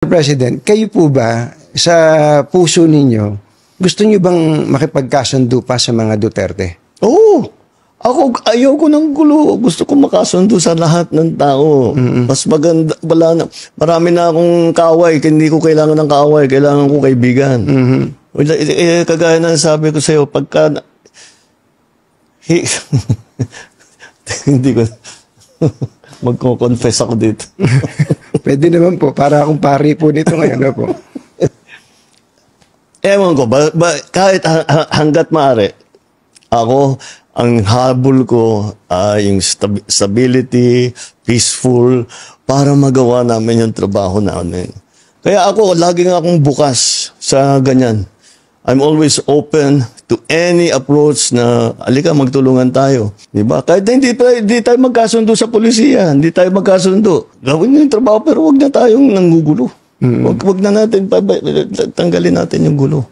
President, kayo po ba sa puso ninyo, gusto niyo bang makipagkasundo pa sa mga Duterte? Oo. Ako, ayaw ko ng gulo. Gusto ko makasundo sa lahat ng tao. Mas maganda, marami na akong kaaway. Hindi ko kailangan ng kaaway. Kailangan ko kaibigan. Kagaya na sabi ko sa'yo, pagka... hindi ko... Magko-confess ako dito. Pwede naman po, para akong pari po nito ngayon. Po. Ewan ko, kahit hanggat maaari, ako, ang habol ko ay yung stability, peaceful, para magawa namin yung trabaho namin. Kaya ako, laging akong bukas sa ganyan. I'm always open to any approach na, alika, magtulungan tayo. Diba? Kahit hindi tayo magkasundo sa polisiya, hindi tayo magkasundo. Gawin yung trabaho, pero wag na tayong nanggugulo. Wag na natin, tanggalin natin yung gulo.